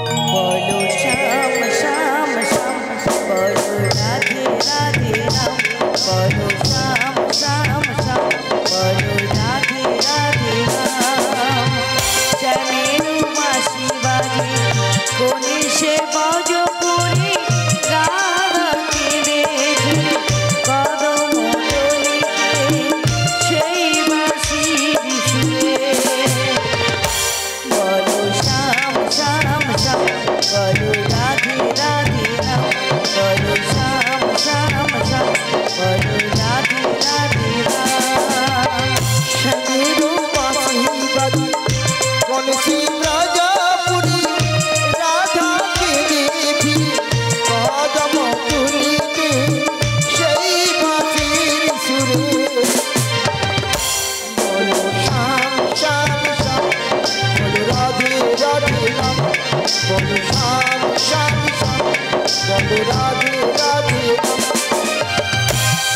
बोलो श्याम श्याम श्याम बोलो राधे राधे राम बोलो श्याम श्याम श्याम बोलो राधे राधे राम चमेलू मासी बाजी कोने से बाजो पूरी राधे देवी कदम डोलिते সেই বাঁশির সুরে बोलो श्याम श्याम श्याम बोलो राधे राधे राम बोलो श्याम श्याम श्याम बोलो राधे राधे राम चमेलू मासी बाजी कोने से राजापुरी राधा के देवी कदम डोलिते সেই বাঁশির সুরে बोलो श्याम श्याम श्याम बोलो राधे राधे राम बोलो श्याम श्याम श्याम बोलो राधे राधे राम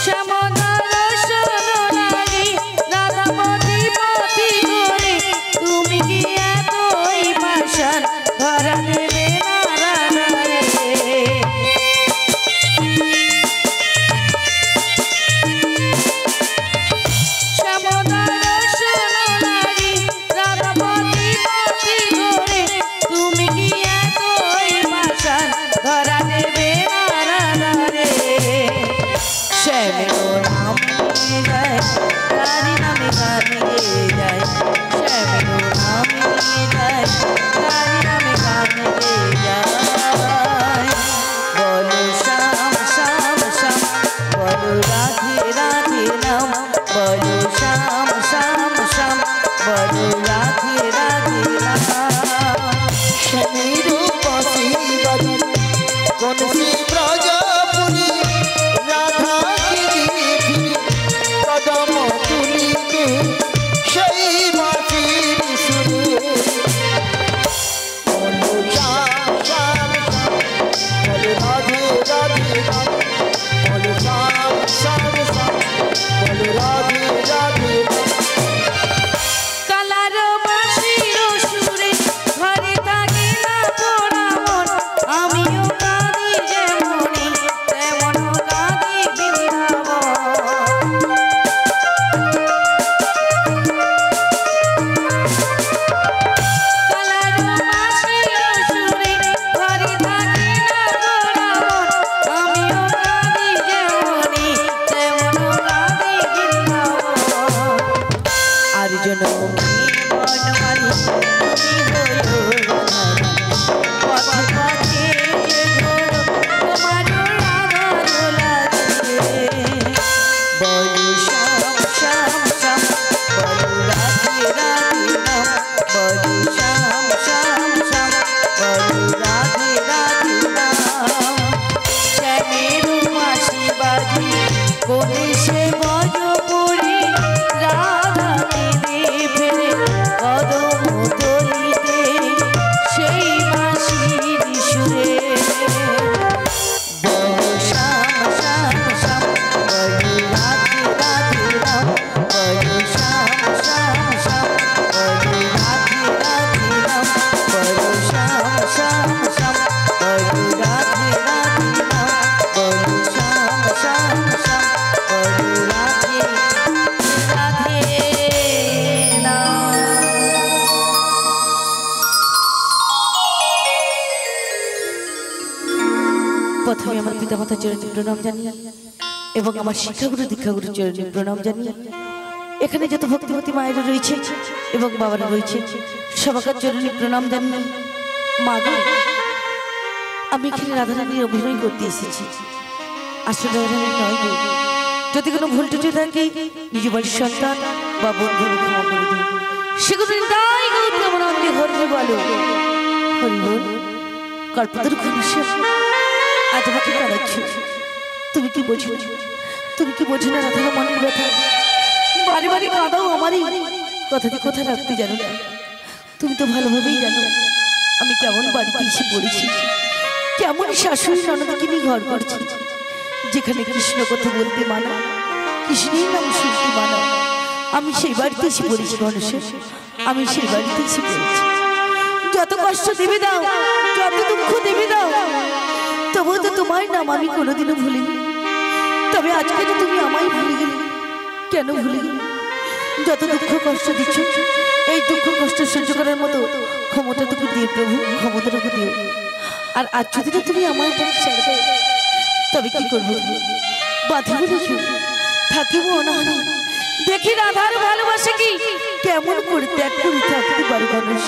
শ্যামদার সোনালি রাধাপতি পতি করে তুমি কি এতই পাষাণ ধরা দেবে না রাধারে শ্যামদার সোনালি রাধাপতি পতি করে তুমি কি এতই পাষাণ ধরা দেবে না রাধারে শ্যামের নাম নিয়ে যায় তারি নামে গানে গেয়ে যায় শ্যামের নাম নিয়ে যায় তারি নামে গানে গেয়ে যায় বলো শ্যাম শ্যাম শ্যাম বলো রাধে রাধে নাম বলো শ্যাম শ্যাম শ্যাম বলো রাধে রাধে নাম चमेलू मासी बाजी कोने से राजापुरी राधा के देवी कदम डोलिते সেই বাঁশির সুরে बोलो श्याम श्याम श्याम बोलो राधे राधे राम बोलो श्याम श्याम श्याम बोलो राधे राधे राम কালার বাঁশির সুরে ঘরে থাকে না তোরা মন আমিও কাঁদি যেমনি তেমন কাঁদি বৃন্দাবন কালার বাঁশির সুরে ঘরে থাকে না তোরা মন আমিও কাঁদি যেমনি তেমন কাঁদি বৃন্দাবন আর জনমী বনমালী তুমি হইল পথে পথে যে ঘোর তোমার রাধার লাগে বলো শ্যাম শ্যাম শ্যাম বলো রাধে রাধে নাম বলো শ্যাম শ্যাম শ্যাম বলো রাধে রাধে নাম শ্যামেরু মাসি বাজি কোনে সে বজ পড়ি রাধাকে দেবে কদম তলিতে সেই বাঁশির সুরে বলো শ্যাম শ্যাম শ্যাম বলো রাধে রাধে রাম বলো শ্যাম শ্যাম শ্যাম বলো রাধে রাধে রাম বলো শ্যাম শ্যাম শ্যাম বলো রাধে রাধে রাম বলো শ্যাম শ্যাম শ্যাম বলো রাধে রাধে রাম প্রথমে আমার পিতামাতার চরণে প্রণাম জানিয়ে এবং আমার শিক্ষাগুরু দীক্ষাগুরু চরণে প্রণাম জানিয়ে এখানে যত ভক্তিমতী মায়েরা রয়েছে এবং বাবারা রয়েছে সবাকার চরণে প্রণাম জানিয়ে মা গো আমি এখানে রাধারানীর অভিনয় করতে এসেছি আসলে রাধারানী নয় গো যদি কোনো ভুল ত্রুটি থাকে নিজ বাড়ির সন্তান বা বন্ধুকে ক্ষমা করে দিন সেগুলো তাই গৌতম আমার অঙ্গে হরি বলো হরি বল কল্পতরু ঘনিষ্ঠ আজ আমাকে কাঁদাচ্ছ তুমি কি বোঝো না রাধার মনের ব্যথা বারে বারে কাঁদাও আমারই কথাতে কথা রাখতে জানো না তুমি তো ভালোভাবেই জানো আমি কেমন বাড়িতে এসে পড়েছি কেমন শাশুড়ি ননদকে নিয়ে ঘর করছি যেখানে কৃষ্ণ কথা বলতে মানা কৃষ্ণের নাম শুনতে মানা আমি সেই বাড়িতে এসে পড়েছি গণেশের আমি সেই বাড়িতে এসে পড়েছি যত যত কষ্ট দেবে দাও, যত দুঃখ দেবে দাও, তবুও তো তোমার নাম আমি কোনোদিনও ভুলিনি। তবে আজকে তো তুমি আমায় ভুলে গেলে, কেন ভুলে গেলে? যত দুঃখ কষ্ট দিচ্ছ, এই দুঃখ কষ্ট সহ্য করার মতো ক্ষমতাটুকু দিও প্রভু, ক্ষমতাটুকু দিও। আর আজ যদি না তুমি আমার ছেড়ে দাও, তবে কি করবো? বাধা বলেছো থাকিব অনাহারে, দেখি রাধার ভালোবাসে কি কেমন করে ত্যাগ করে থাকতে পারে মানুষ,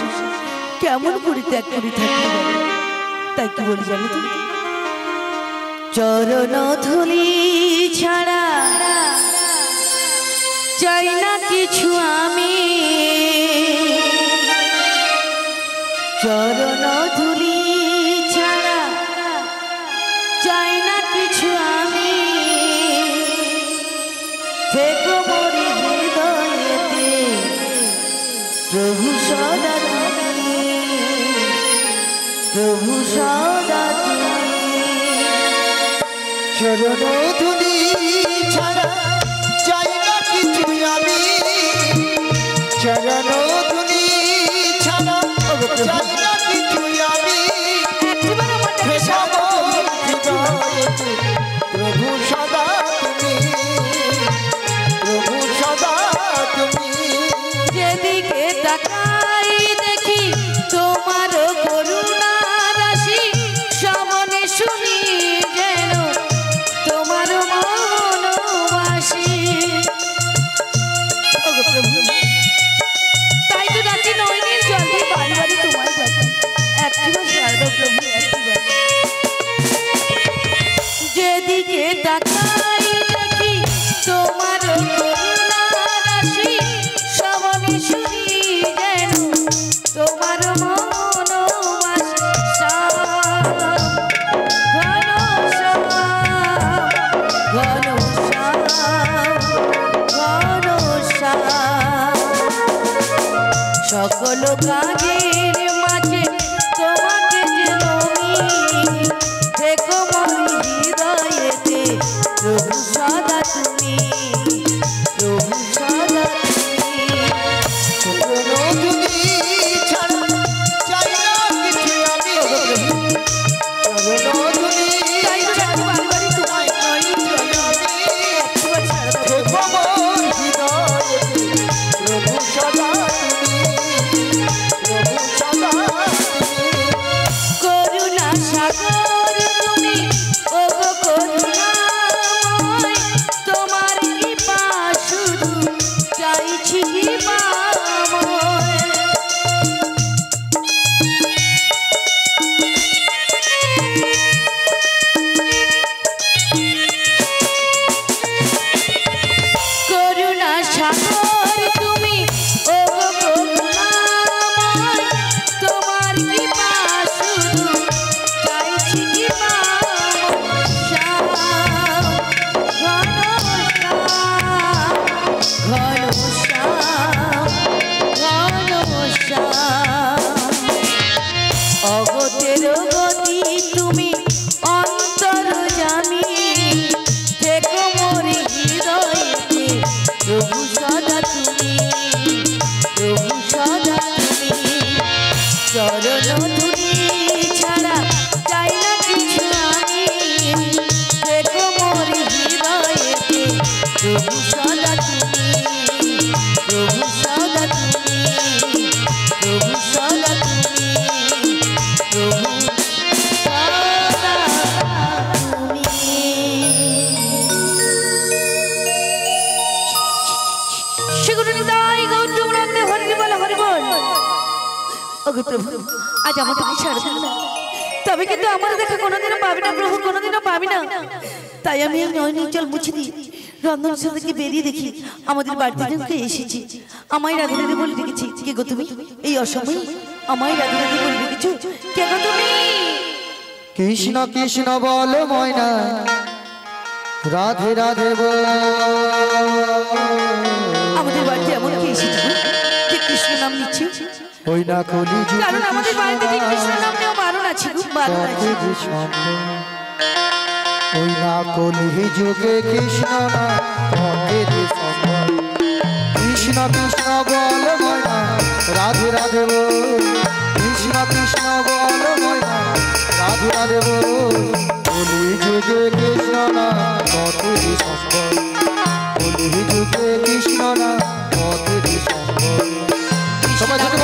কেমন করে ত্যাগ করে থাকতে পারে। তাই কি বলি জানো তুমি? চরণ ধুলি ছাড়া চাই না কিছু আমি, চরণ ধুলি ছাড়া চাই না কিছু আমি, থেকো মোরি হৃদয়েতে প্রভু সদা তুমি, প্রভু সদা তুমি। চরণ ধুলি ছাড়া চাই না কিছু আমি, চরণ ধুলি ছাড়া চাই না কিছু আমি, প্রভু সদা তুমি, প্রভু সদা তুমি। যেদিকে তাকাই দেখি তোমার করুণা রাশি, সামনে শুনি যেন তোমার মনবাসী। তাই তো ডাকি নয়নের জলে বাড়ি বাড়ি তোমার কাছে, একটিবার সারদা প্রভু একটিবার। যেদিকে তাকাই দেখি তোমার করুণা রাশি, সামনে শুনি যেন তোমার মনবাসী। ঘন শ্যাম, ঘন শ্যাম, ঘন শ্যাম, সকল কাজের মাঝে তোমাকে যে নমি, দেখো মোর হৃদয়েতে প্রভু সদা তুমি, প্রভু সদা তুমি। চরণ ধুলি ছাড়া চাই না কিছু আমি, চরণ ধুলি তাই তো ডাকি বাড়ি বাড়ি তোমায় নয়নের জলে, একটিবার সারদা প্রভু। ভগবান হৃদয়েতে প্রভু সদা তুমি, প্রভু সদা তুমি। করুণা সাগর তুমি, ওগো করুণাময়, তোমার কৃপা শুধু চাইছি কৃপাময়। করুণা সাগর তুমি, ওগো করুণাময়, তোমার কৃপা শুধু চাইছি কৃপাময়। শ্যাম, ঘন শ্যাম, ঘন শ্যাম, ঘন শ্যাম, অগতের গতি তুমি, অন্তর্যামী, থেকো মোর হৃদয়েতে প্রভু সদা তুমি, প্রভু সদা তুমি। চরণ ধুলি ছাড়া চাই না কিছু আমি, থেকো মোর হৃদয়েতে প্রভু সদা তুমি, প্রভু সদা তুমি, প্রভু সদা তুমি, প্রভু সদা তুমি। শ্রীগুরুনিতাই গৌরবনন্দে হরি বল হরি বল। ওগো প্রভু, আজ আমার তুমি ছাড় দিন না, তবে কিন্তু আমার দেখা কোনোদিনও পাবি না প্রভু, কোনোদিনও পাবি না। তাই আমি এই নয়নের জল মুছে দিই, রন্ধনশালা থেকে বেরিয়ে দেখি আমাদের বাড়িতে জনকে এসেছি। আমায় রাধে রাধে বলে রেখেছি, কে গো তুমি? এই অসময়ে আমায় রাধে রাধে বলে রেখেছো, কে গো তুমি? কৃষ্ণ কৃষ্ণ বল ময়না, রাধে রাধে বল। আমাদের বাড়িতে এমন কে এসেছে যে কৃষ্ণ নাম নিচ্ছে? ওই না কলি কারণ আমাদের বাড়িতে যে কৃষ্ণ নাম নেওয়া বারণ আছে, বারণ আছে। ওই না কলি যুগে কৃষ্ণ না কৃষ্ণ কৃষ্ণ বল ময়না, রাধে রাধে বল। কৃষ্ণ কৃষ্ণ বল ময়না রাধে রাধে বল কলি যুগে কৃষ্ণ না পথের সম্বল কলি যুগে কৃষ্ণ না পথের সম্বল সবাই যদি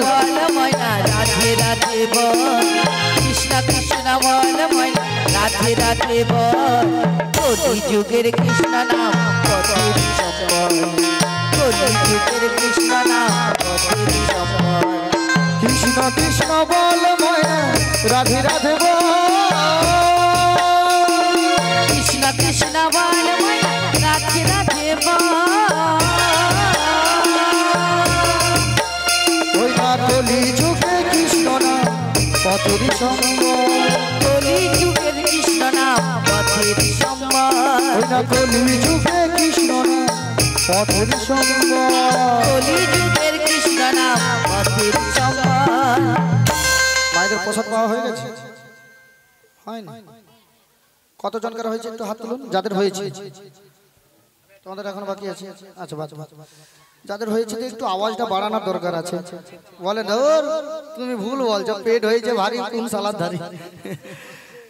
বল ময়না রাধে রাধে বল কৃষ্ণ কৃষ্ণ বল ময়না রাধে রাধে বল কলি যুগের কৃষ্ণ নাম পথের সম্বল কলি যুগের কৃষ্ণ নাম পথের সম্বল কৃষ্ণ কৃষ্ণ বল ময়না রাধে রাধে বল কৃষ্ণ কৃষ্ণ বল ময়না রাধে রাধে বল ওই না কলি যুগে কৃষ্ণ না পথের সম্বল কলি যুগের কৃষ্ণ নাম পথের সম্বল ওই না কলি যুগে কৃষ্ণ না পথের সম্বল কলি যুগের কৃষ্ণ নাম পথের সম্বল মায়েদের প্রসাদ পাওয়া হয়ে গেছে হয়নি কতজনকার হয়েছে একটু হাত তুলুন যাদের হয়েছে তোমাদের এখন বাকি আছে আচ্ছা বাচ্চা যাদের হয়েছে একটু আওয়াজটা বাড়ানোর দরকার আছে বলে ধর তুমি ভুল বলছো পেট হয়েছে ভারী কোন সালাদ ধারি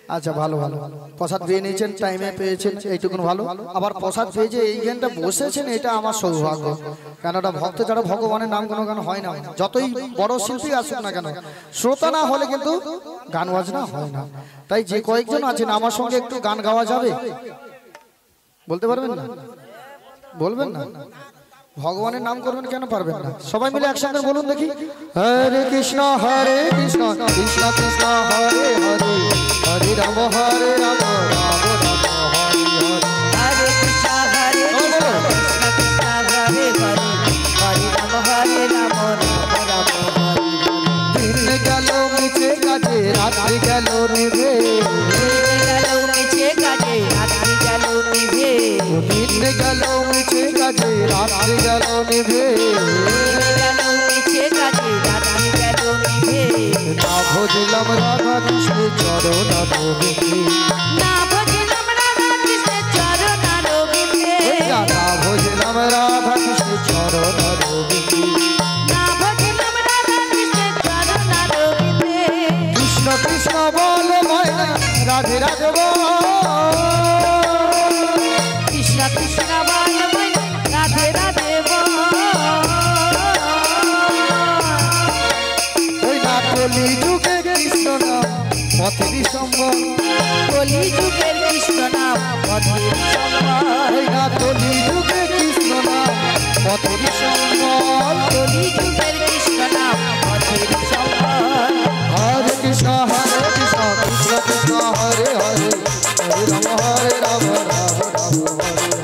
আচ্ছা ভালো ভালো প্রসাদ পেয়ে নিয়েছেন টাইমে পেয়েছেন এইটুকুন ভালো আবার প্রসাদ পেয়ে যে এইখানটা বসেছেন এটা আমার সৌভাগ্য কেন ওটা ভক্ত যারা ভগবানের নাম কোনো গান হয় না যতই বড় শিল্পী আসুক না কেন শ্রোতা না হলে কিন্তু গান বাজনা হয় না তাই যে কয়েকজন আছেন আমার সঙ্গে একটু গান গাওয়া যাবে বলতে পারবেন না বলবেন না ভগবানের নাম করবেন কেন পারবেন না সবাই মিলে একসঙ্গে বলুন দেখি হরে কৃষ্ণ কৃষ্ণ কৃষ্ণ হরে হরে হরে রাম হরে রাম রাম রাম হরে হরে হরে কৃষ্ণ কৃষ্ণ কৃষ্ণ হরে হরে হরে রাম হরে রাম রাম রাম হরে দিন গেল মিছে কাজে রাত্রি গেল নিভে দিন গেল মিছে কাজে রাত্রি গেল নিভে দিন গেল মিছে কাজে রাত্রি গেল নিভে গেল মিছে কাজে রাত্রি গেল নিভে না ভজলাম রাধা কৃষ্ণের চরণ রবিতে না ভজলাম রাধা কৃষ্ণের চরণ রবিতে না ভজলাম রাধা কৃষ্ণের চরণ রবিতে না ভজলাম রাধা কৃষ্ণের চরণ রবিতে কৃষ্ণ কৃষ্ণ বল ময়না রাধে রাধে বল কৃষ্ণ কৃষ্ণ বল ময়না রাধে রাধে বল ওই না কলি যুগে কৃষ্ণ নাম পথের সম্বল কলি যুগের কৃষ্ণ নাম পথের সম্বল ওই না কলি যুগে কৃষ্ণ নাম পথের সম্বল কলি যুগের কৃষ্ণ নাম পথের সম্বল হরে কৃষ্ণ কৃষ্ণ কৃষ্ণ হরে হরে হরে রাম হরে রাম রাম রাম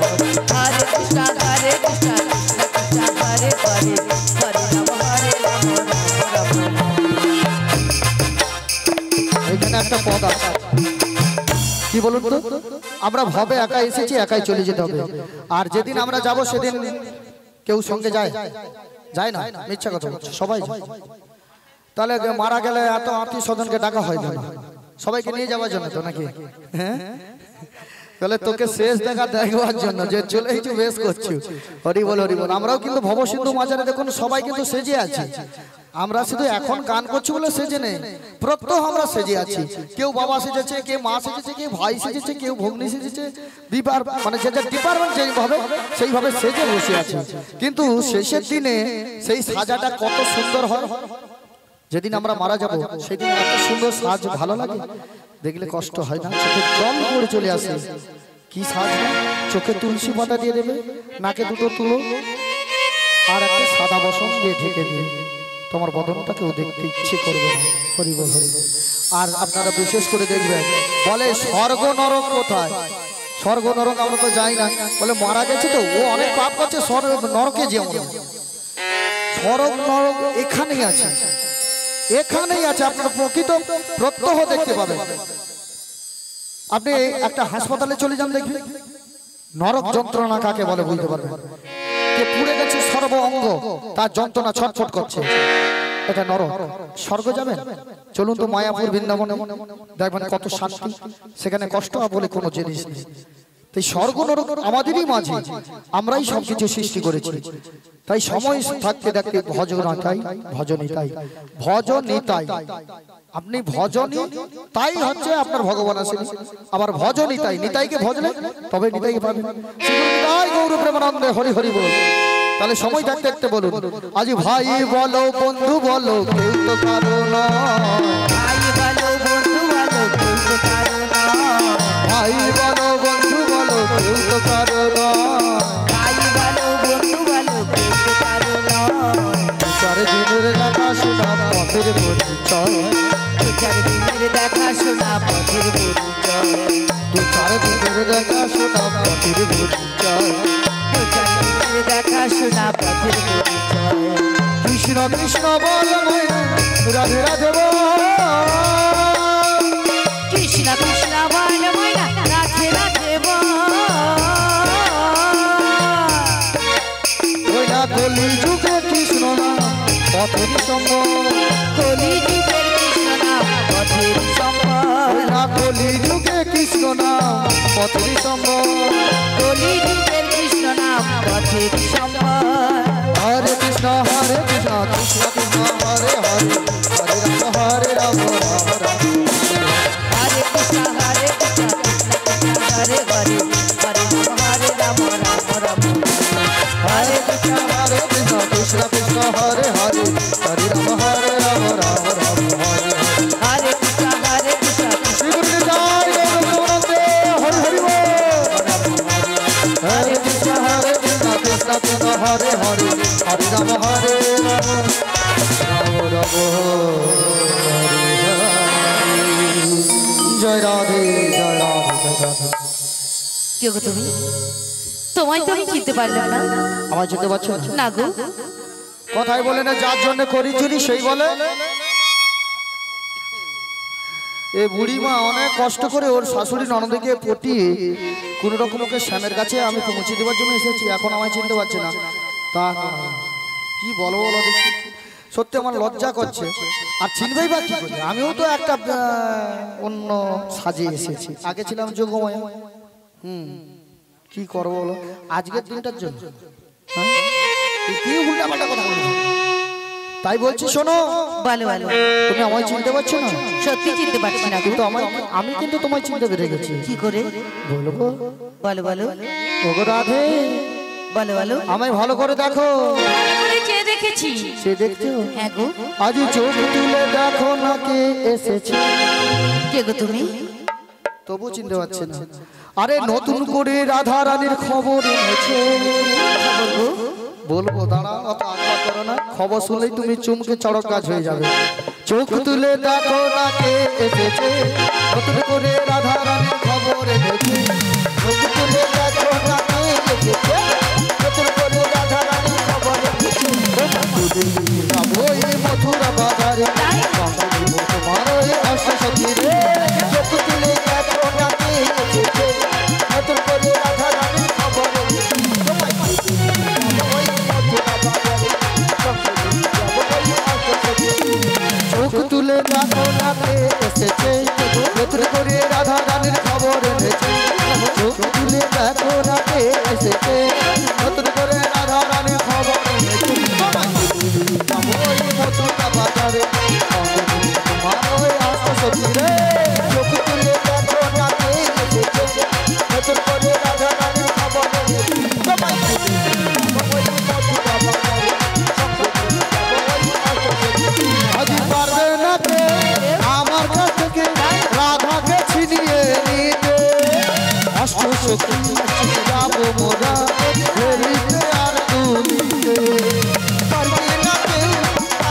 হরে হরে হরে কৃষ্ণ কৃষ্ণ কৃষ্ণ হরে হরে হরে রাম হরে রাম রাম রাম এখানে একটা পদ আছে কি বলুন তো আমরা ভবে একা এসেছি একাই চলে যেতে হবে আর যেদিন আমরা যাব সেদিন কেউ সঙ্গে যায় যায় না মিথ্যা কথা বলছে সবাই যায় তাহলে মারা গেলে এত আত্মীয় স্বজনকে ডাকা হয় না সবাইকে নিয়ে যাওয়ার জন্য তো নাকি হ্যাঁ তাহলে তোকে শেষ দেখা দেখবার জন্য যে চলে একটু বেশ করছি হরি বল আমরাও কিন্তু ভবসিন্ধু মাজারে দেখুন সবাই কিন্তু সেজে আছি আমরা শুধু এখন গান করছি বলে সেজে নেই প্রত্যহ আমরা সেজে আছি কেউ বাবা সেজেছে কেউ মা সেজেছে কেউ ভাই সেজেছে কেউ ভগ্নী সেজেছে মানে যে ডিপার্টমেন্ট যেভাবে সেইভাবে সেজে বসে আছে কিন্তু শেষের দিনে সেই সাজাটা কত সুন্দর হয় যেদিন আমরা মারা যাব সেদিন এত সুন্দর সাজ ভালো লাগে দেখলে কষ্ট হয় না চোখে জল পড়ে চলে আসে কি সাজ না চোখে তুলসী পাতা দিয়ে দেবে নাকে দুটো তুলো আর একটা সাদা বসন দিয়ে ঢেকে দিয়ে তোমার বদনটাকেও দেখতে ইচ্ছে করবে না হরি বল হরি আর আপনারা বিশেষ করে দেখবেন বলে স্বর্গ নরক কোথায় স্বর্গ নরক আমরা তো যাই না বলে মারা গেছে তো ও অনেক পাপ করছে স্বর্গ নরকে যেমন স্বর্গ নরক এখানেই আছে এখানেই আছে আপনারা প্রকৃত প্রত্যহ দেখতে পাবেন আপনি একটা হাসপাতালে চলে যান দেখবেন নরক যন্ত্রণা কাকে বলে বুঝতে পারবেন কে পুড়ে গেছে সর্ব অঙ্গ তার যন্ত্রণা ছটফট করছে এটা নরক স্বর্গ যাবেন চলুন তো মায়াপুর বৃন্দাবনে দেখবেন কত শান্তি সেখানে কষ্ট বলে কোনো জিনিস নেই তাই স্বর্গ নরক আমাদেরই মাঝে, আমরাই সবকিছু সৃষ্টি করেছি। তাই সময় থাকতে থাকতে ভজনিতাই। আপনি ভজনী তাই হচ্ছে আপনার ভগবান আসেন, আবার ভজনিতাই, নিতাইকে ভজলে তবে নিতাইকে পাবেন। নিতাই গৌর প্রেমানন্দে হরি হরি বল। তাহলে সময় থাকতে থাকতে বলুন, আজ ভাই বলো বন্ধু বলো কেউ তো কারো নয়, ভাই বলো বন্ধু বলো কেউ তো কারো নয়, ভাই বলো বন্ধু বলো কেউ তো কারো নয়, ভাই বলো বন্ধু বলো কেউ তো কারো নয়। চার দিনের দেখা শোনা পথের পরিচয়, দু চার দিনের দেখা শোনা পথের পরিচয়, দু চার দিনের দেখা শোনা পথের পরিচয়, দু চার দিনের দেখা শোনা পথের পরিচয়। কৃষ্ণ কৃষ্ণ বল রাধে রাধে বল, কৃষ্ণ কৃষ্ণ বল ময়না রাধে রাধে বল। ওই না কলি যুগে কৃষ্ণ না পথের সম্ভব, কলি যুগের কৃষ্ণ নাম পথের সম্পদ, ওই না কলি যুগে কৃষ্ণ না পথের সম্ভব, কলি যুগের কৃষ্ণ নাম পথের সম্পদ। হরে কৃষ্ণ কৃষ্ণ কৃষ্ণ হরে হরে, হরে রাম রাম রাম, হরে কৃষ্ণ হরে কৃষ্ণ কৃষ্ণ কৃষ্ণ হরে হরে, হরে রাম রাম রাম। হরে কৃষ্ণ কৃষ্ণ কৃষ্ণ হরে হরে, হরে রাম রাম রাম হরে হরে। হরে কৃষ্ণ কৃষ্ণ শ্রী গুরু জয় জগন্নাথে হরি হরি বল। হরে কৃষ্ণ কৃষ্ণ কৃষ্ণ হরে হরে, হরে রাম রাম রাম রাম হরে হরে। জয় রাধে জয় রাধে জয় রাধে। কে গো তুমি? তোমায় তো আমি চিনতে পারলাম না। আমার যেতে পারছো না? না গো, কথাই বলে না যার জন্য করি চুরি সেই বলে। এ বুড়িমা অনেক কষ্ট করে ওর শাশুড়ি ননদকে পটিয়ে কোন রকম ওকে শ্যামের কাছে আমি পৌঁছে দেওয়ার জন্য এসেছি, এখন আমায় চিনতে পারছে না। তা কি বলবো বলো দেখি, সত্যি আমার লজ্জা করছে। আর চিনবেই বা কি করে, আমিও তো একটা অন্য সাজে এসেছি, আগে ছিলাম যোগময়। কি করবো বলো আজকের দিনটার জন্য, কি উল্টাপাল্টা কথা বলছো। তাই বলছি শোনো, বলো বলো। তুমি আমায় চিনতে পারছো না? সত্যি চিনতে পারছি না গো। কিন্তু আমি কিন্তু তোমায় চিনতে পেরে গেছি। কি করে? বলবো? বলো বলো ওগো রাধে, বলো বলো। আমায় ভালো করে দেখো। চেয়ে দেখেছি। সে দেখছো? হ্যাঁ গো। আজ চোখ তুলে দেখো না কে এসেছে। কে গো তুমি? তবু চিনতে পারছে না। আরে নতুন করে রাধা রানীর খবর এনেছে। বলবো দাঁড়া, অত আশা করো না, খবর শুনলেই তুমি চুমকে চড়ক গাছ হয়ে যাবে। চোখ তুলে দেখো না কে এসেছে, নতুন করে রাধা রানীর খবর এনেছে। চোখ তুলে দেখো না কে এসেছে, নতুন করে রাধা রানীর খবর এনেছে। ওই মথুরা বাজারে তোমার ওই অষ্টসখী রে, চোখ তুলে দেখো না কে এসেছে, নতুন করে রাধা রানীর খবর এনেছে। চোখ তুলে দেখো না কে এসেছে, নতুন করে রাধা রানীর খবর এনেছে। চোখ তুলে দেখো না কে এসেছে, নতুন করে রাধা রানীর খবর এনেছে। মথুরা বাজারে তোমার ওই অষ্টসখী রে, চোখ তুলে দেখো না কে এসেছে, নতুন করে রাধা রানীর খবর এনেছে। আজ পারবে না কে আমার কাছ থেকে রাধাকে ছিনিয়ে নিতে, অষ্টসখী যাবো মোরা ফেরিতে আর তুলিতে। পারবে না কে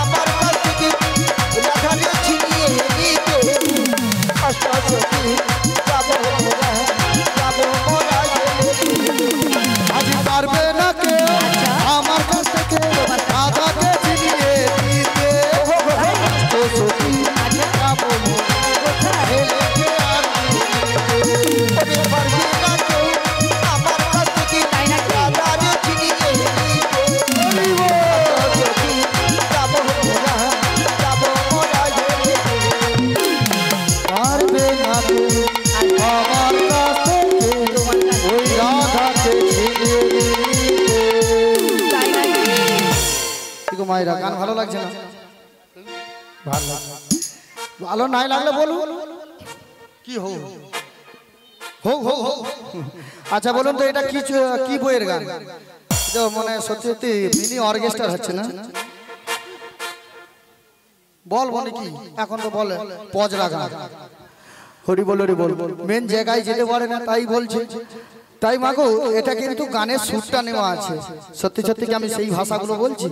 আমার কাছ থেকে রাধাকে ছিনিয়ে নিতে, অষ্টসখী যাবো মোরা আজ পারবে না কে আমার কাছ থেকে রাধাকে ছিনিয়ে নিতে, অষ্টসখী যাবো মোরা ফেরিতে আর তুলিতে। পারবে না কে আমার কাছ থেকে রাধাকে ছিনিয়ে নিতে, অষ্টসখী যাবো মোরা পারবে না কে আমার কাছ থেকে মায়েরা, গান ভালো লাগছে না? ভালো লাগছে। ভালো নাই লাগলে বলুন কি হো হো হো হো। আচ্ছা বলুন তো এটা কি বইয়ের গান? তো মানে সত্যি সত্যি মিনি অর্কেস্ট্রা হচ্ছে না? বল মানে কি এখন তো বলে পজরা গান। হরি বল হরি বল, মেন জায়গায় যেতে পারে না তাই বলছে। তাই মাগো এটা কিন্তু গানের সুরটা নেওয়া আছে। সত্যি সত্যি কি আমি সেই ভাষাগুলো বলছি?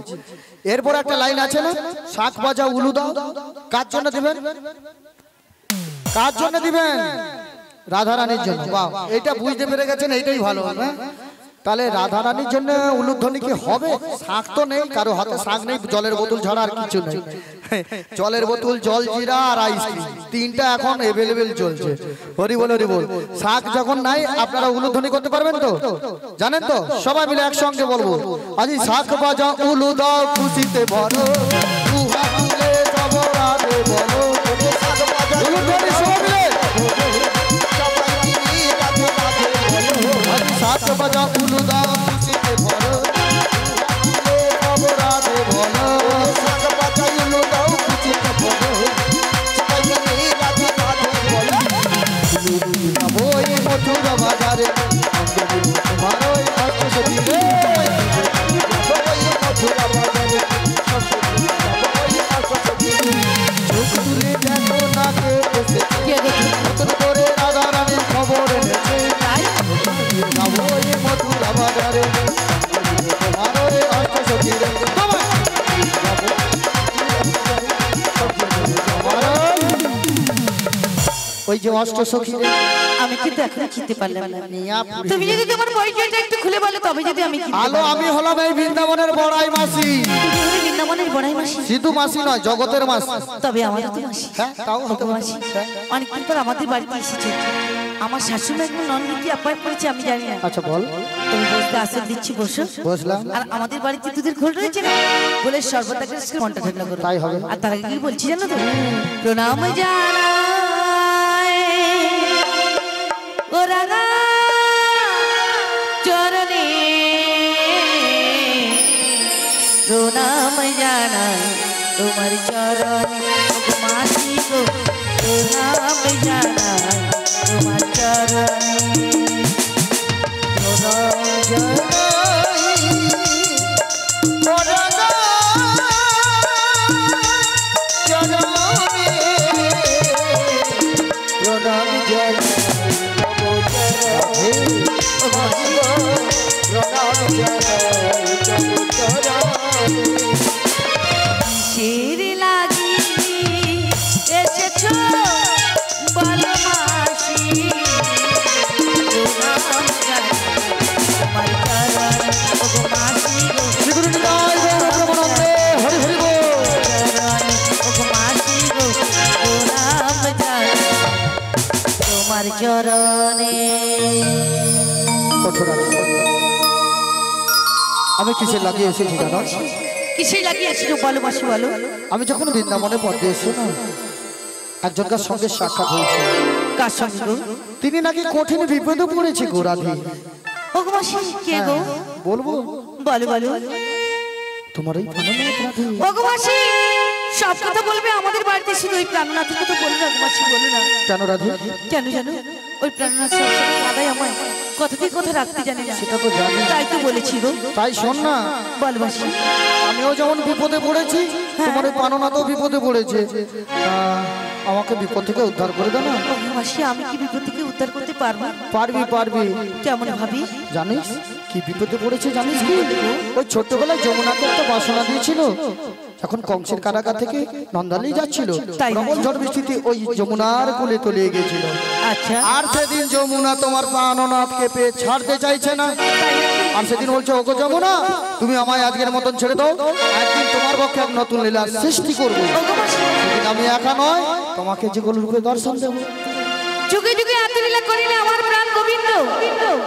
এরপর একটা লাইন আছে না, শাক বাজা উলু দাও, কার জন্য দিবেন? কার জন্য দিবেন? রাধারানীর জন্য। বাহ, এটা বুঝতে পেরে গেছেন, এইটাই ভালো। হ্যাঁ, তাহলে রাধারানীর জন্য উলুধ্বনি কি হবে? শাক তো নেই, কারো হাতে শাক নেই, জলের বোতল ছাড়া আর কিছু নেই। জলের বোতল, জল জিরা আর আইসক্রিম, তিনটা এখন এভেলেবেল চলছে। হরি বল হরি বল। শাক যখন নাই আপনারা উলুধ্বনি করতে পারবেন তো? জানেন তো? সবাই মিলে একসঙ্গে বলবো, আজি শাক বাজা উলু দাও খুশিতে ভরো, উহা তুলে জবরাতে বলো, উলুধ্বনি সবাই মিলে। শাক বাজা উলু দাও খুশিতে ভরো, জবরাতে বলো, শাক বাজা উলু দাও খুশিতে ভরো, ওই মথুরা বাজারে তোমার ওই অষ্টসখী রে, ওই মথুরা বাজারে চোখ তুলে দেখো নাকে এসেছে করে রাধারানীর খবর এনেছে। ওই মথুরা বাজারে তোমার ওই অষ্টসখী রে, ওই যে অষ্টসখী রে। আমি কিন্তু এখন চিনতে পারলাম না। তুমি যদি তোমার পরিচয়টা একটু খুলে বলো তবে যদি আমি চিনতে আলো আমি হলাম এই বৃন্দাবনের বড়াই মাসি। তুমি হলে বৃন্দাবনের বড়াই মাসি? শুধু মাসি নয়, জগতের মাসি। তবে আমাদের তো মাসি। হ্যাঁ, তাও হতে পারে। মাসি অনেকদিন পর আমাদের বাড়িতে এসেছে। আমার শাশুড়ি একজন নন্দি কি আপ্যায়ন করেছে আমি জানি না। আচ্ছা বল। তুমি বসতে আসন দিচ্ছি, বসো। বসলাম। আর আমাদের বাড়িতে দুধের ঘোল রয়েছে না, বলে সর্বদাকে মনটা ঠান্ডা করো। তাই হবে। আর তার আগে কি বলছি জানো তো? প্রণাম জানাই ও রাধা চরণে, প্রণাম জানাই তোমার চরণে মাসি গো, প্রণাম জানাই তোমার চরণে, প্রণাম জানাই প্রণাম জয় কিসের লাগি এসেছো বলো মাসি, প্রণাম জানাই তোমার চরণে ওগো মাসি গো, শ্রীগুরু নিতাই গৌরবনন্দে হরি হরি বল। চরণে ওগো মাসি গো, প্রণাম জানাই তোমার চরণে। আমি কিসে লাগিয়ে এসেছি জানো? কিসে লাগিয়ে এসেছো বলো মাসি বলো। আমি যখন বৃন্দাবনে পড়তে এসেছি না, একজনকার সঙ্গে সাক্ষাৎ হয়েছে। কার সঙ্গে গো? তিনি নাকি কঠিন বিপদে পড়েছে গো রাধি। ওগো মাসি কে গো? বলবো? বলো বলো। তোমার এই প্রাণনাথ রাধি। ওগো মাসি সব কথা বলবে, আমাদের বাড়িতে শুধু ওই প্রাণনাথের কথা বলো না গো মাসি, বলো না। কেন রাধি? কেন জানো? ওই প্রাণনাথ সবসময় কাঁদায় আমায়, কথা থেকে কথা রাখতে জানে না। সেটা তো জানি। তাই তো বলেছি গো। তাই শোন না, বল মাসি। আমিও যেমন বিপদে পড়েছি, তোমার এই প্রাণনাথও বিপদে পড়েছে। আমাকে বিপদ থেকে উদ্ধার করে দাও না। ওগো মাসি আমি কি বিপদ থেকে উদ্ধার করতে পারবো? পারবি পারবি। কেমন ভাবি? জানিস কি বিপদে পড়েছে জানিস কি? ওই ছোট্টবেলায় যমুনাকে একটা বাসনা দিয়েছিল, যখন কংসের কারাগার থেকে নন্দালি যাচ্ছিল, তাই প্রবল ঝড় বৃষ্টিতে ওই যমুনার কোলে তলিয়ে গেছিল। আচ্ছা। আর সেদিন যমুনা তোমার প্রাণনাথকে পেয়ে ছাড়তে চাইছে না। আর সেদিন বলছে, ওগো যমুনা তুমি আমায় আজকের মতন ছেড়ে দাও, একদিন তোমার পক্ষে এক নতুন লীলা সৃষ্টি করবো। ওগো মাসি সেদিন আমি একা নয়, তোমাকে যে গোল রূপে দর্শন দেবো। যুগে যুগে এত লীলা করিলে আমার প্রাণ গোবিন্দ,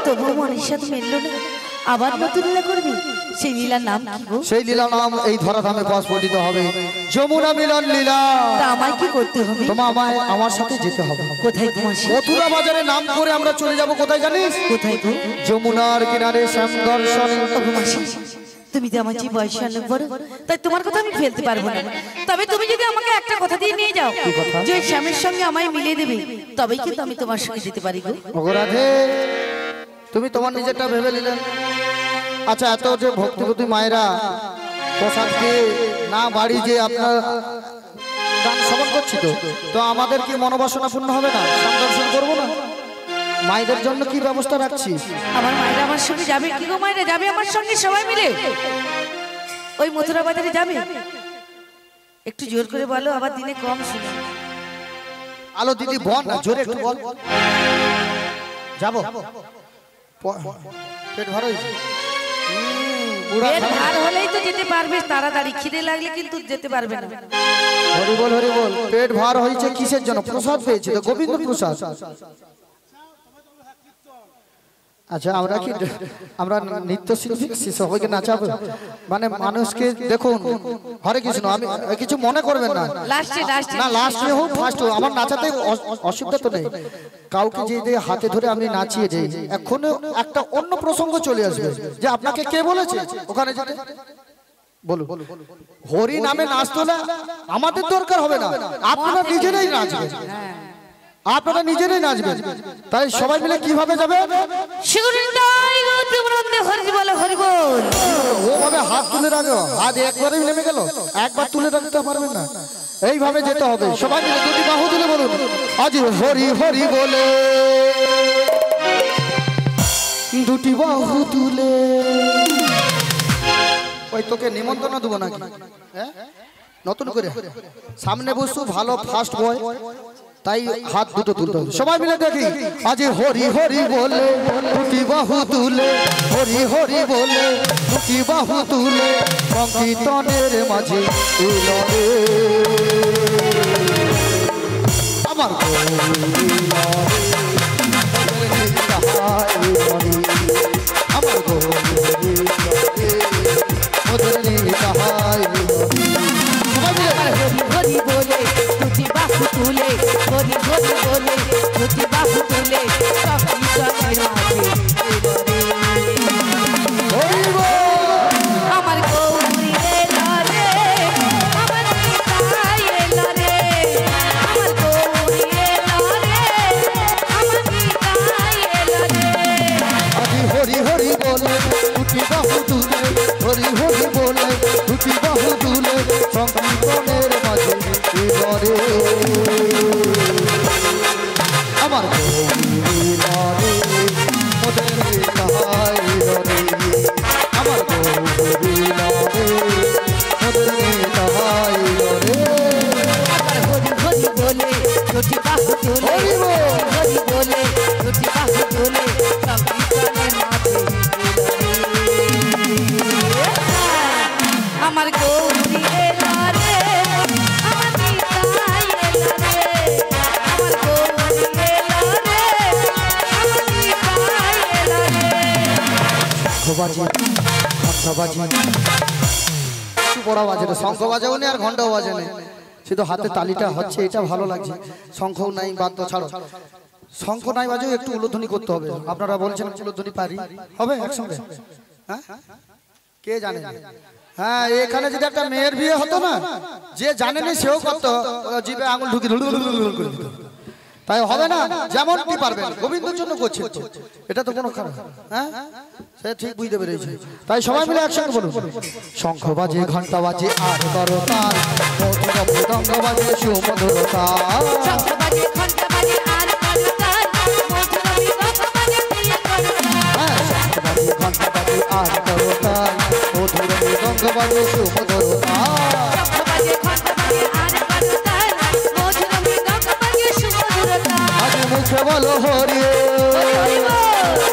তবুও মনের সাথে মিলল না, আবার নতুন লীলা করবি। সেই লীলার নাম কি গো? সেই লীলা নাম এই ধরাধামে প্রস্ফুটিত হবে, যমুনা মিলন লীলা। তা আমায় কি করতে হবে? তোমার আমায় আমার সাথে যেতে হবে। কোথায় তোমার? মথুরা বাজারে নাম করে আমরা চলে যাব কোথায় জানিস? কোথায় গো? যমুনার কিনারে শ্যাম দর্শনে। ওগো মাসি তুমি যে আমার যে বয়সে অনেক বড়, তাই তোমার কথা আমি ফেলতে পারবো না। তবে তুমি যদি আমাকে একটা কথা দিয়ে নিয়ে যাও যে ওই শ্যামের সঙ্গে আমায় মিলিয়ে দেবে, তবেই কিন্তু আমি তোমার সঙ্গে যেতে পারি গো। ওগো রাধে, তুমি তোমার নিজেরটা ভেবে নিলে। আচ্ছা, এত যে ভক্তিপতি মায়েরা প্রসাদ পেয়ে না বাড়ি যে আপনার গান শ্রবণ করছি, তো আমাদের কি মনোবাসনা পূর্ণ হবে না? দর্শন করবো না? মায়েদের জন্য কি ব্যবস্থা রাখছি? আমার মায়েরা আমার সঙ্গে যাবে কি গো? মায়েরা যাবে আমার সঙ্গে সবাই মিলে ওই মথুরা বাজারে যাবে? একটু জোর করে বলো, আবার দিনে কম শুনে। আলো দিদি বল না, জোরে একটু বল। যাবো, পেট ভরা হয়েছে। পেট ভার হলেই তো যেতে পারবে তাড়াতাড়ি, খিদে লাগলে কিন্তু যেতে পারবে না। হরি বল, হরি বল। পেট ভার হয়েছে কিসের জন্য? প্রসাদ পেয়েছি তো, গোবিন্দ প্রসাদ। আচ্ছা, আমরা নৃত্যশিল্পী সবাইকে নাচাবো, মানে মানুষকে দেখুন। হরে কৃষ্ণ, আমি কিছু মনে করবেন না, না লাস্টে হোক ফার্স্ট হোক, আমার নাচাতে অসুবিধা তো নেই। কাউকে যে হাতে ধরে আমি নাচিয়ে যাই, এখন একটা অন্য প্রসঙ্গ চলে আসবে যে আপনাকে কে বলেছে ওখানে যেতে। বলুন, হরি নামে নাচ তোলা আমাদের দরকার হবে না, আপনারা নিজেরাই নাচবেন, আপনারা নিজেরাই নাচবেন। তাই সবাই মিলে কিভাবে যাবে? ওভাবে হাত তুলে রাখো, হাত একবারেই নেমে গেল, একবার তুলে রাখতে পারবেন না, এইভাবে যেতে হবে। সবাই মিলে দুটি বাহু তুলে বলুন, আজ হরি হরি বলে, দুটি বাহু তুলে। ওই তোকে নিমন্ত্রণ দেবো নাকি? নতুন করে সামনে বসু, ভালো ফার্স্ট বয়, তাই হাত দুটো তুলতে হবে। সবাই মিলে দেখি, আজ হরি হরি বলে, দুটি বাহু তুলে, হরি হরি বলে, দুটি বাহু তুলে, সংকীর্তনের মাঝে এলো রে আমার বড় বাজে না, শঙ্খ বাজাও নেই আর ঘন্টাও বাজে নেই, শুধু হাতে তালিটা হচ্ছে, এটা ভালো লাগছে। শঙ্খও নাই, বাদ্য ছাড়ো, শঙ্খ নাই বাজেও একটু উলুধ্বনি করতে হবে। আপনারা বলছেন উলুধ্বনি পারি, হবে একসঙ্গে? হ্যাঁ, কে জানে? হ্যাঁ, এখানে যদি একটা মেয়ের বিয়ে হতো না, যে জানেনি সেও করতো, জিভে আঙুল ঢুকি করে দিত। তাই হবে না, যেমনটি পারবেন, গোবিন্দর জন্য করছে তো, এটা তো কোনো খারাপ। হ্যাঁ, সে ঠিক বুঝতে পেরেছে। তাই সবাই মিলে একসঙ্গে বলুন, শঙ্খ বাজে, ঘন্টা বাজে, আর করো তাল, মৃদঙ্গ বাজে, সুমধুর তাল। শঙ্খ বাজে, ঘন্টা বাজে, আর করো তাল, মধুর মৃদঙ্গ বাজে, সুমধুর তাল। আজ মুখে বলো হরি,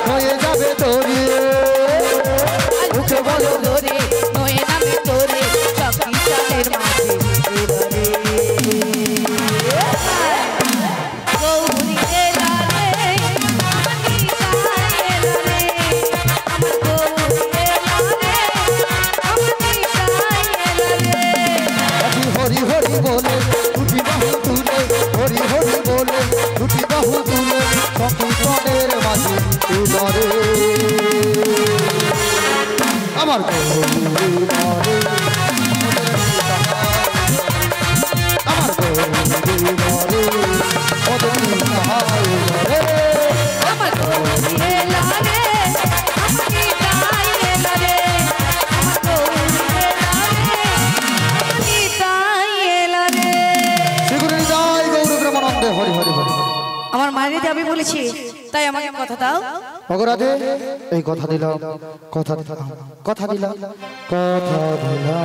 হয়ে যাবে তোরি, মুখে বলো হরি, হয়ে যাবে তোরি, সংকীর্তনের মাঝে যাবে বলেছে, তাই আমাকে কথা দাও। অগরাধে এই কথা দিলাম, কথা দিলাম, কথা দিলাম, কথা দিলাম,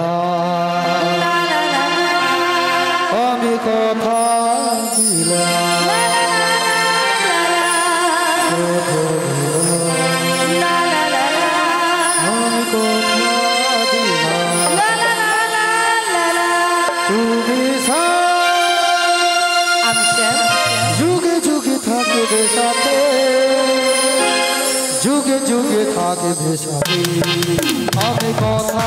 আমি কথা দিলাম, আমি কথা দিলাম, তুমি যুগে যুগে থাকবে সাথে, যুগে যুগে থাকবে সাথে, আমি কথা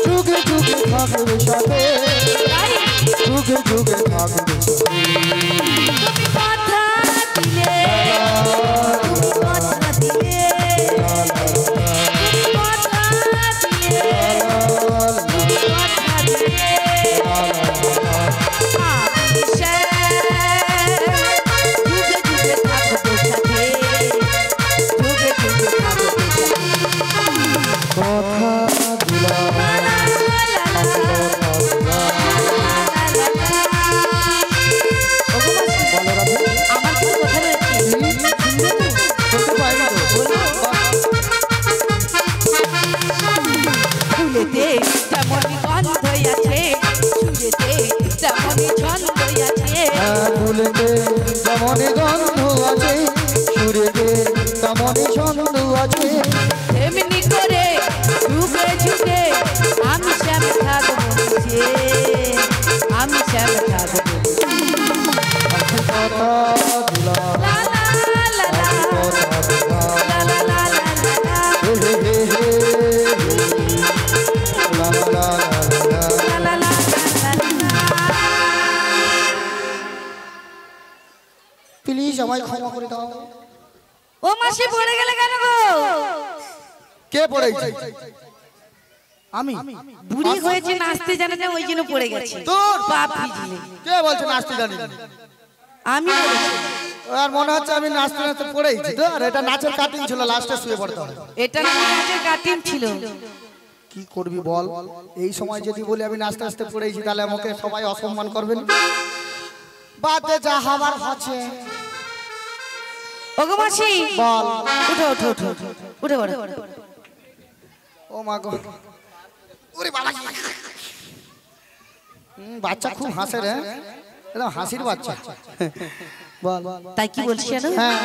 যুগে যুগে থাকবে সাথে, যুগে যুগে থাকবে তেমনি গন্ধ আছে, সুরেতে তেমনি ছন্দ আছে, তেমনি করে যুগে যুগে আমি শ্যাম থাকবো নিচে, আমি শ্যাম থাকবো। কথা দিলাম, প্লিজ আমায় ক্ষমা করে দাও। ও মাসি পড়ে গেলে কেন গো? কে পড়েছে? আমি। বুড়ি হয়েছে, নাচতে জানে না, ওই জন্য পড়ে গেছে। তোর বাপ ভিজলে। কে বলছে নাচতে জানি না? আমি বলেছি। আর মনে হচ্ছে আমি নাচতে নাচতে পড়েছি তো। আর এটা নাচের কাটিং ছিল, লাস্টে শুয়ে পড়তে হবে। এটা নাচের কাটিং ছিল। কি করবি বল? এই সময় যদি বলি আমি নাচতে নাচতে পড়েছি, তাহলে আমাকে সবাই অসম্মান করবেন। বাদে যা হবার হচ্ছে। ওগো মাসি বল। উঠো উঠো উঠো উঠে পড়ো। ও মা গো, ওরে বাবা, বাচ্চা খুব হাসে রে, একদম হাসির বাচ্চা। বল। তাই কি বলছি জানো? হ্যাঁ,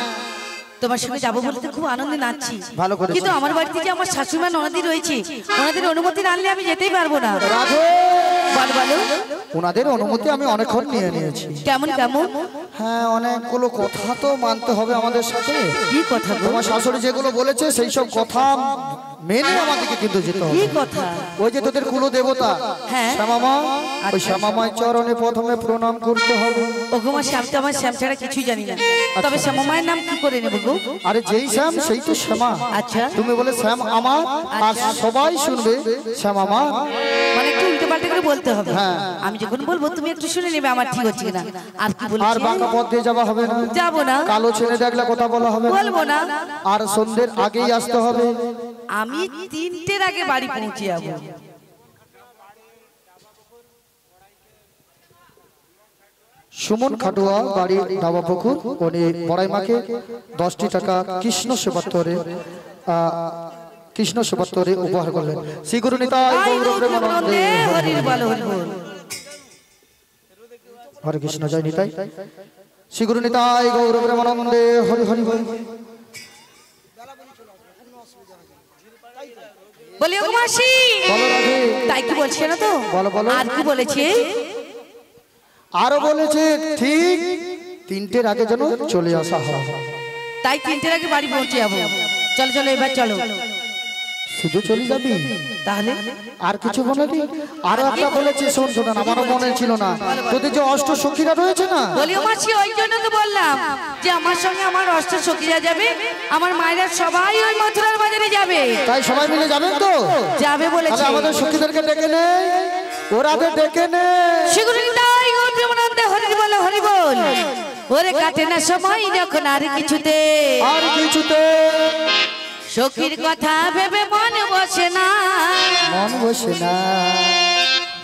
তোমার সঙ্গে যাবো বলতে খুব আনন্দে নাচছি, ভালো করে। কিন্তু আমার বাড়িতে যে আমার শাশুড়ি ননদি রয়েছে, ওনাদের অনুমতি না আনলে আমি যেতেই পারবো না। রাধে, বল বলো। ওনাদের অনুমতি আমি অনেকক্ষণ নিয়ে নিয়েছি। কেমন কেমন? হ্যাঁ, অনেকগুলো কথা তো মানতে হবে আমাদের সাথে। কি কথা গো? তোমার শাশুড়ি যেগুলো বলেছে সেই সব কথা মেনে আমাদেরকে কিন্তু যেতে হবে। কি কথা? ওই যে তোদের কুল দেবতা হ্যাঁ, শ্যামামা, ওই শ্যামামার চরণে প্রথমে প্রণাম করতে হবে। ওগো মা, শ্যাম তো আমার শ্যাম ছাড়া কিছুই জানি না, তবে শ্যামা মায়ের নাম কি করে নেব গো? আরে যেই শ্যাম সেই তো শ্যামা। আচ্ছা, তুমি বলে শ্যাম আমার, আর সবাই শুনবে শ্যাম আমার। মানে একটু উল্টো পাল্টা করে বলতে হবে। হ্যাঁ, আমি যখন বলবো তুমি একটু শুনে নেবে আমার ঠিক হচ্ছে কিনা। আর কি বলছি? আর বাঁকা পথ দিয়ে যাওয়া হবে না, যাবো না। কালো ছেলে দেখলে কথা বলা হবে না, বলবো না। আর সন্ধ্যের আগেই আসতে হবে। আমি 3টের আগে বাড়ি পৌঁছে যাবো। সুমন খাটুয়া, বাড়ি ডাবাপুকুর, উনি বড়াই মাকে 10টি টাকা কৃষ্ণ সেবাত্তরে উপহার করলেন। শ্রী গুরু নিতাই গৌর প্রেমানন্দে হরি বল হরি বল। হরে কৃষ্ণ, জয় নিতাই। শ্রী গুরু নিতাই গৌর প্রেমানন্দে হরি হরি বল। বলি ওগো মাসি, বলো রাধে। তাই কি বলছে না তো? বলো বলো। আর কি বলেছে? আরো বলেছে ঠিক 3টের আগে যেন চলে আসা হয়। তাই 3টের আগে বাড়ি পৌঁছে যাবো। চলো চলো, এবার চলো। শুধু চলে যাবি? তাহলে আর কিছু বলেনি? আরো একটা বলেছে, শোন শোন, আমারও মনে ছিল না, তোদের যে অষ্ট সখীরা রয়েছে না। বলিও মাসি, ওই জন্য তো বললাম যে আমার সঙ্গে আমার অষ্ট সখীরা যাবে, আমার মায়েরা সবাই ওই মথুরার বাজারে যাবে। তাই সবাই মিলে যাবেন তো? যাবে বলেছে। আমাদের সখীদেরকে ডেকে নে, ওরাদের ডেকে নে। শিগুরিতাই গো প্রেমানন্দে হরি বল হরি বল। ওরে কাটে না সময় যখন আর কিছুতে সখীর কথা ভেবে মন বসে না, মন বসে না,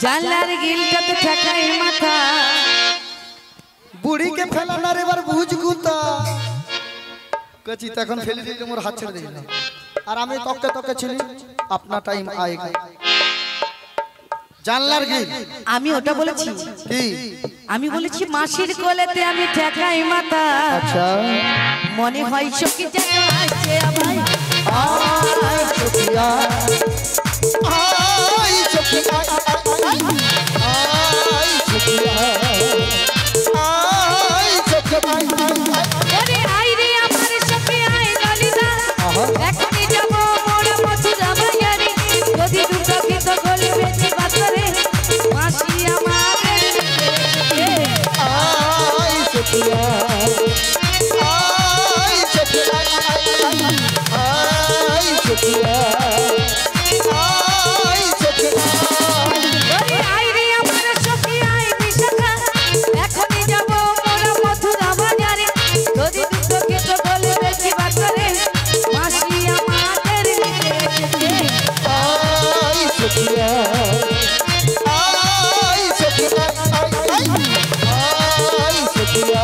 জানলার গিলটাতে ঠেকাই মাথা। বুড়িকে ফেলানোর এবার বুঝ গুতা কচি তখন ফেলে দিলে মোর হাত ছেড়ে দিল আর আমি তককে তককে ছিলি আপনার টাইম আয়েগা জানলার গিল আমি ওটা বলেছি কি আমি বলেছি মাসির কোলেতে আমি ঠেকাই মাথা। আচ্ছা মনে হয় সখী যেন আসছে আবার আয় সখিয়া আয় সখিয়া আয় সখিয়া আয় সখিয়া ওরে আই রে আমার সখী আই ললিতা এখনই যাব মোরা মথুরা বাজারে যদি দুটো গীত গলে বেঁচে বাতরে মাসি আমাদের আয় সখিয়া আয় সখিয়া আয় সখিয়া আয় সখিয়া ওরে আই রে আমার সখী আই বিশাখা এখনই যাব মোরা মথুরা বাজারে যদি দুটো গীত গলে বেঁচে বাতরে মাসি আমাদের এসেছে। আয় সখিয়া আয় সখিয়া আয় সখিয়া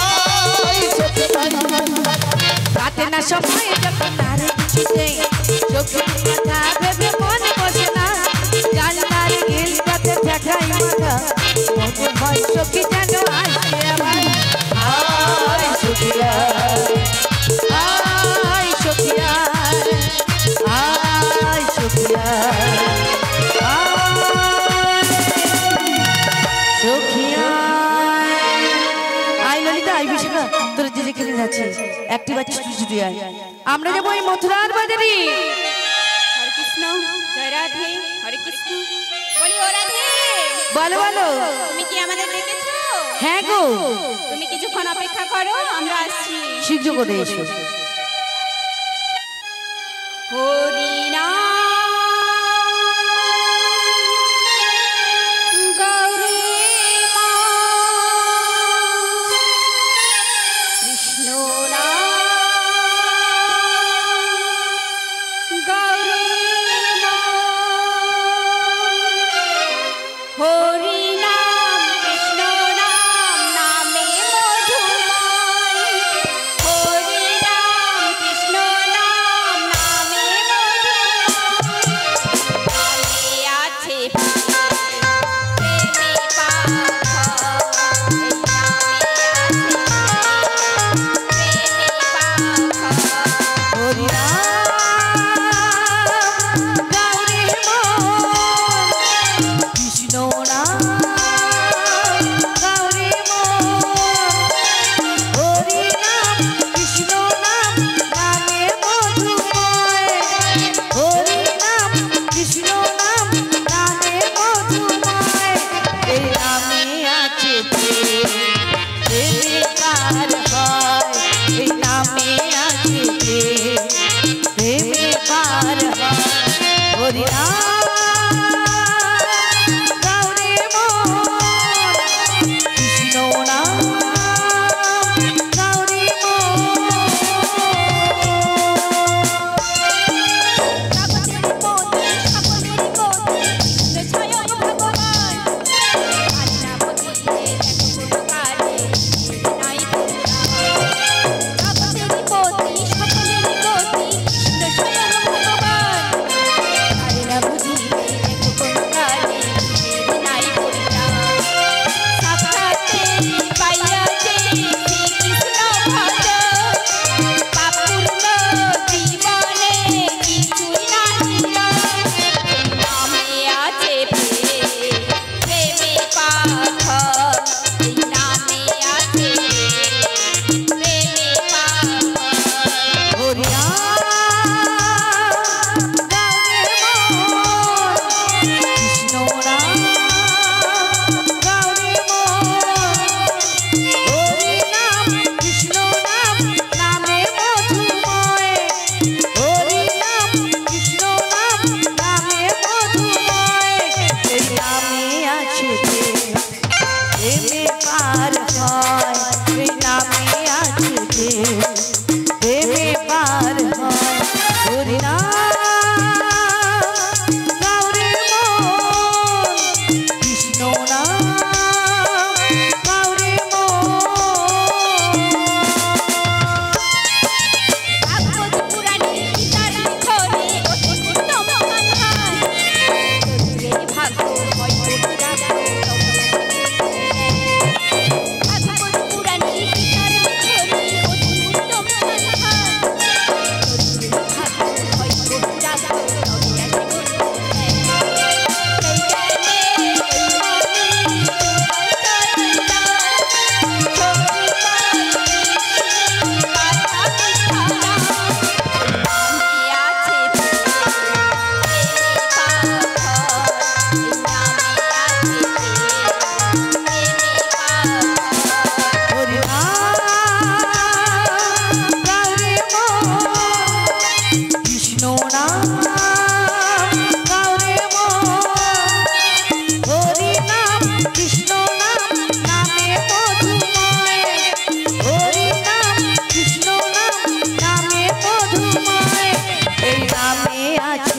আয় সখিয়া কাটে না সময় যখন নারে কিছুতে চোখের কথা ভেবে মন বসে না, জানলার গিলটাতে ঠেকাই মাথা। মনে হয় সখী যেন আসবে আবার আয় সখিয়া আয় সখিয়া আয় সখিয়া সখিয়া আই ললিতা আই বিশাখা তোর যে যেখানে যাচ্ছিস একটি বাচ্চা যদি আয় আমরা যাবো এই মথুরার বাজারে। হরে কৃষ্ণ জয় রাধে হরে কৃষ্ণ বলি ও রাধে বলো বলো তুমি কি আমাদের ডেকেছো? হ্যাঁ গো তুমি কিছুক্ষণ অপেক্ষা করো আমরা আসছি। শীঘ্র করে এসো। হরি নাম গৌরী মা কৃষ্ণ নাম গৌরী মা হরি নাম কৃষ্ণ নাম নামে মধুময় হরি নাম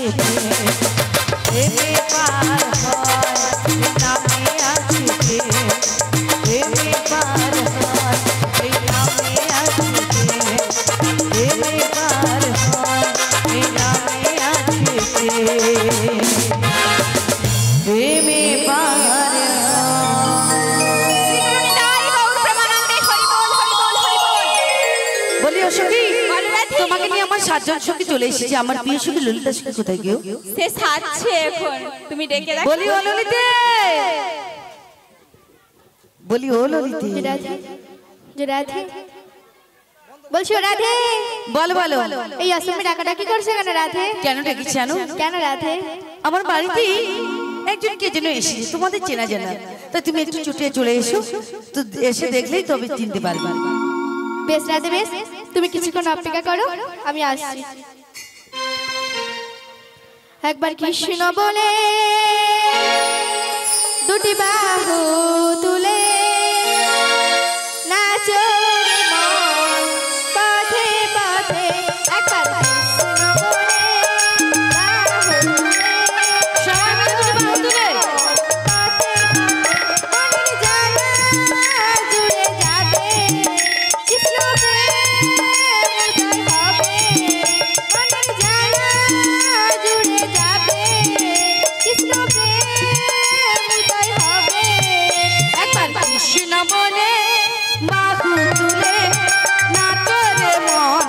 আছে প্রেমে পার হয় এই নামে আছে প্রেমে পার হয় এই নামে আছে প্রেমে পার হয় এই নামে আছে প্রেমে পার বলি অসখী তোমাকে নিয়ে আমার 7 জন সখী চলে এসেছে আমার প্রিয় সখী ললিতা সখী কোথায় গিয়ে সে সাজছে এখন তুমি ডেকে রাখো বলি ও ললিতে বলি ও ললিতে রাধে যে রাধে বলছি ও রাধে বল বলো এই অসময়ে ডাকাডাকি করছে কেন রাধে কেন ডেকেছি জানো কেন রাধে আমার বাড়িতে একজন কে যেন এসেছে তোমাদের চেনা জানা তাই তুমি একটু ছুটিয়ে চলে এসো তো এসে দেখলেই তবে চিনতে পারবে বেশ রাধে বেশ তুমি কিছুক্ষণ অপেক্ষা করো আমি আসছি একবার কৃষ্ণ বলে দুটি বাহু তুলে নাচো রে মন পথে পথে একবার কৃষ্ণ বলে বাহু তুলে সবাই মিলে দুটো বাহু তুলে পথে মনের জ্বালা জুড়ে যাবে কৃষ্ণ প্রেম হবে মনের জ্বালা জুড়ে যাবে কৃষ্ণ প্রেম হবে একবার কৃষ্ণ বলে বাহু তুলে নাচো রে মন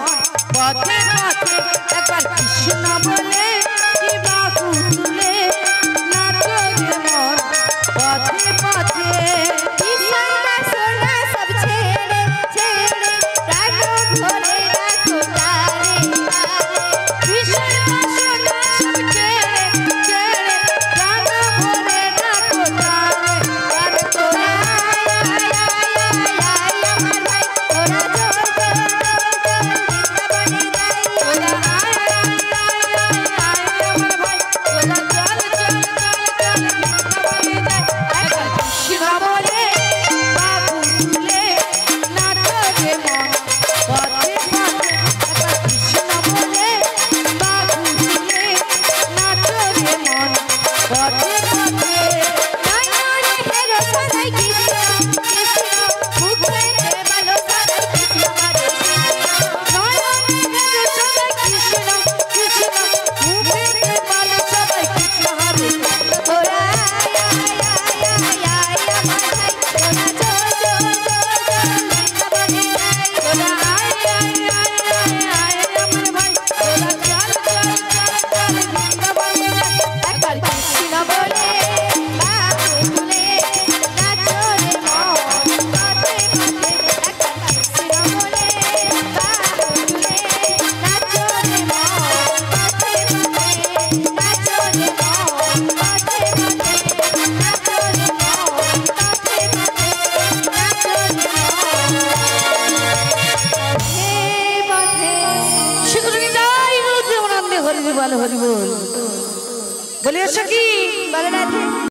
পথে পথে একবার কৃষ্ণ বলে বাহু তুলে নাচো রে মন পথে পথে বিষয় বাসনা সব ছেড়ে ছেড়ে রাগ ভরে রাখো তারে ভীষণ বাসনা সব ছেড়ে ছেড়ে প্রাণ ভরে রাখো তারে আর তোরা আমার ভাই তোরা জোর জোর বৃন্দাবনে যাই তোরা আয় আয় আয় আয় আমার ভাই তোরা চল চল চল চল বৃন্দাবনে যাই একবার কৃষ্ণ বলে বাবু তুলে নাচো রে মন পথে পথে একবার কৃষ্ণ বলে বাবু তুলে নাচো রে মন পথে পথে নয়নে হেরো সদাই কৃষ্ণ কৃষ্ণ মুখে ভালো সদাই কৃষ্ণ হরে নয়নের সবাই কৃষ্ণ কৃষ্ণ মুখে বলে সবাই কৃষ্ণ হরে তোরা আয় আমার ভাই তোরা জোর জোর জোর জোর বৃন্দাবনে যাই তোরা আয় আয় আয় আয় আয় আমার ভাই তোরা চল চল চল চল বৃন্দাবনে যাই একবার কৃষ্ণ বলে বাহু তুলে নাচো রে মন পথে পথে একবার কৃষ্ণ বলে বাহু তুলে নাচো রে মন পথে পথে নাচো রে মন পথে পথে নাচো রে মন পথে পথে নাচো রে মন হে পথে শুক্রী তাই বলতে আনন্দে হরি বল হরি বল বলে সখী বলে রাধে